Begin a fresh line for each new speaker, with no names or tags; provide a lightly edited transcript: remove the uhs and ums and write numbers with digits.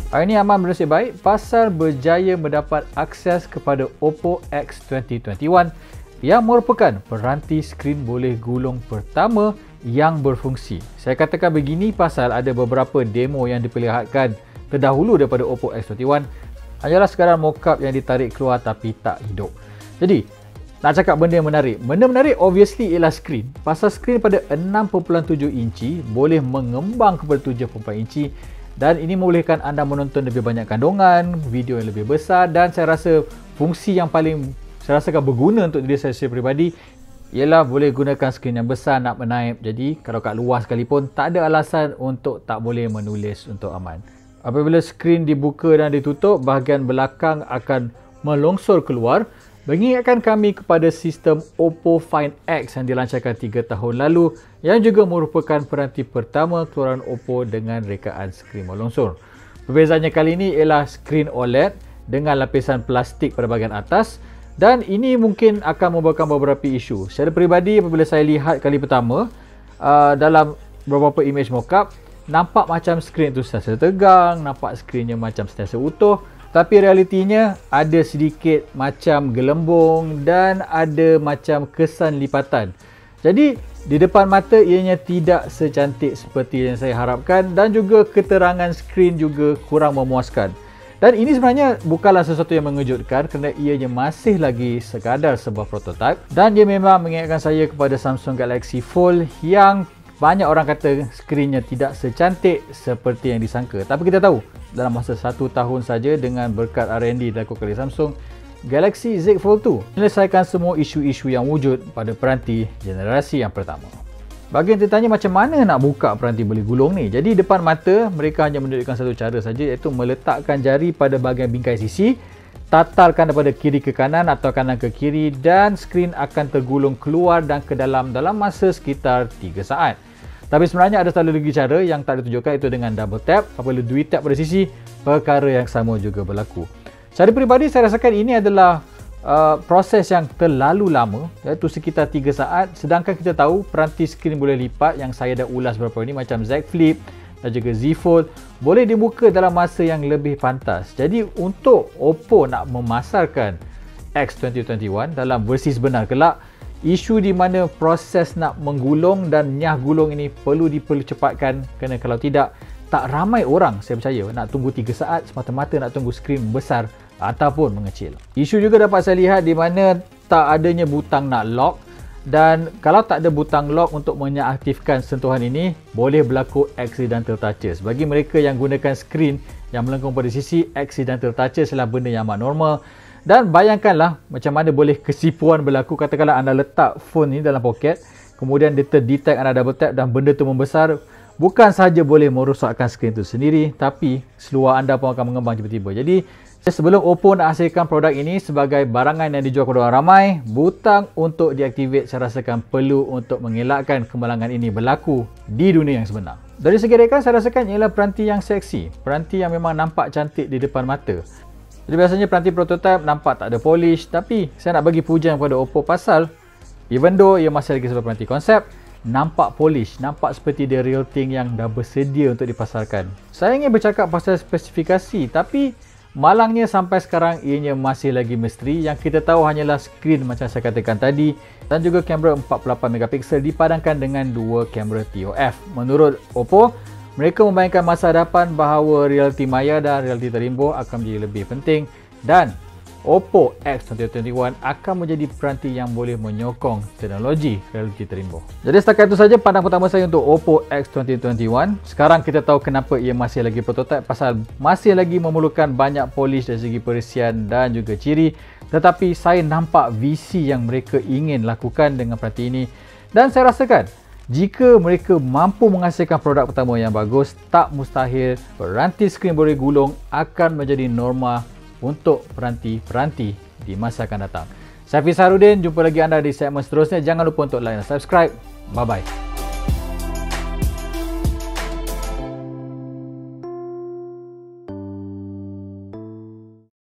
Hari ini Aman bernasib baik pasal berjaya mendapat akses kepada Oppo X 2021 yang merupakan peranti skrin boleh gulung pertama yang berfungsi. Saya katakan begini pasal ada beberapa demo yang diperlihatkan terdahulu daripada Oppo X21 hanyalah sekadar mockup yang ditarik keluar tapi tak hidup. Jadi, nak cakap benda yang menarik. Benda menarik obviously ialah skrin. Pasal skrin pada 6.7 inci boleh mengembang kepada 7.4 inci dan ini membolehkan anda menonton lebih banyak kandungan, video yang lebih besar dan saya rasa fungsi yang paling saya rasakan berguna untuk diri saya secara peribadi ialah boleh gunakan skrin yang besar nak menaip. Jadi kalau kat luar sekalipun tak ada alasan untuk tak boleh menulis untuk Aman. Apabila skrin dibuka dan ditutup, bahagian belakang akan melongsor keluar, mengingatkan kami kepada sistem Oppo Find X yang dilancarkan 3 tahun lalu yang juga merupakan peranti pertama keluaran Oppo dengan rekaan skrin melongsor. Perbezaannya kali ini ialah skrin OLED dengan lapisan plastik pada bahagian atas dan ini mungkin akan membawakan beberapa isu. Secara peribadi apabila saya lihat kali pertama dalam beberapa image mockup, nampak macam skrin itu sentiasa tegang, nampak skrinnya macam sentiasa utuh. Tapi realitinya ada sedikit macam gelembung dan ada macam kesan lipatan. Jadi di depan mata ianya tidak secantik seperti yang saya harapkan dan juga keterangan skrin juga kurang memuaskan. Dan ini sebenarnya bukanlah sesuatu yang mengejutkan kerana ianya masih lagi sekadar sebuah prototype dan dia memang mengingatkan saya kepada Samsung Galaxy Fold yang banyak orang kata skrinnya tidak secantik seperti yang disangka. Tapi kita tahu dalam masa 1 tahun saja dengan berkat R&D dilakukan oleh Samsung, Galaxy Z Fold 2 menyelesaikan semua isu-isu yang wujud pada peranti generasi yang pertama. Bagi yang tertanya macam mana nak buka peranti boleh gulung ni, jadi depan mata mereka hanya menunjukkan satu cara saja iaitu meletakkan jari pada bahagian bingkai sisi, tatarkan daripada kiri ke kanan atau kanan ke kiri dan skrin akan tergulung keluar dan ke dalam masa sekitar 3 saat. Tapi sebenarnya ada satu lagi cara yang tak ditunjukkan iaitu dengan double tap. Apabila 2 tap pada sisi, perkara yang sama juga berlaku. Secara peribadi saya rasakan ini adalah proses yang terlalu lama iaitu sekitar 3 saat sedangkan kita tahu peranti skrin boleh lipat yang saya dah ulas beberapa ini macam Z Flip dan juga Z Fold boleh dibuka dalam masa yang lebih pantas. Jadi untuk Oppo nak memasarkan X 2021 dalam versi sebenar kelak, isu di mana proses nak menggulung dan nyah gulung ini perlu dipercepatkan kerana kalau tidak, tak ramai orang saya percaya nak tunggu 3 saat semata-mata nak tunggu skrin besar ataupun mengecil. Isu juga dapat saya lihat di mana tak adanya butang nak lock dan kalau tak ada butang lock untuk mengaktifkan sentuhan ini, boleh berlaku accidental touches. Bagi mereka yang gunakan skrin yang melengkung pada sisi, accidental touches adalah benda yang amat normal. Dan bayangkanlah macam mana boleh kesipuan berlaku. Katakanlah anda letak phone ni dalam poket, kemudian dia terdetek anda double tap dan benda tu membesar. Bukan sahaja boleh merosakkan skrin itu sendiri, tapi seluar anda pun akan mengembang tiba-tiba. Jadi sebelum Oppo nak hasilkan produk ini sebagai barangan yang dijual kepada orang ramai, butang untuk deactivate saya rasakan perlu untuk mengelakkan kemalangan ini berlaku di dunia yang sebenar. Dari segi rekaan saya rasakan ialah peranti yang seksi, peranti yang memang nampak cantik di depan mata. Jadi biasanya peranti prototype nampak tak ada polish, tapi saya nak bagi pujian kepada Oppo pasal even though ia masih lagi sebagai peranti konsep, nampak polish, nampak seperti the real thing yang dah bersedia untuk dipasarkan. Saya ingin bercakap pasal spesifikasi, tapi malangnya sampai sekarang ianya masih lagi misteri. Yang kita tahu hanyalah skrin macam saya katakan tadi dan juga kamera 48 megapiksel dipadankan dengan 2 kamera TOF. Menurut Oppo, mereka membayangkan masa hadapan bahawa realiti maya dan realiti terimbun akan menjadi lebih penting dan Oppo X 2021 akan menjadi peranti yang boleh menyokong teknologi realiti terimbun. Jadi setakat itu saja pandang pertama saya untuk Oppo X 2021. Sekarang kita tahu kenapa ia masih lagi prototype pasal masih lagi memerlukan banyak polish dari segi perisian dan juga ciri. Tetapi saya nampak visi yang mereka ingin lakukan dengan peranti ini dan saya rasakan jika mereka mampu menghasilkan produk pertama yang bagus, tak mustahil peranti skrin boleh gulung akan menjadi norma untuk peranti-peranti di masa akan datang. Saya Fiz Harudin, jumpa lagi anda di segmen seterusnya. Jangan lupa untuk like dan subscribe. Bye-bye.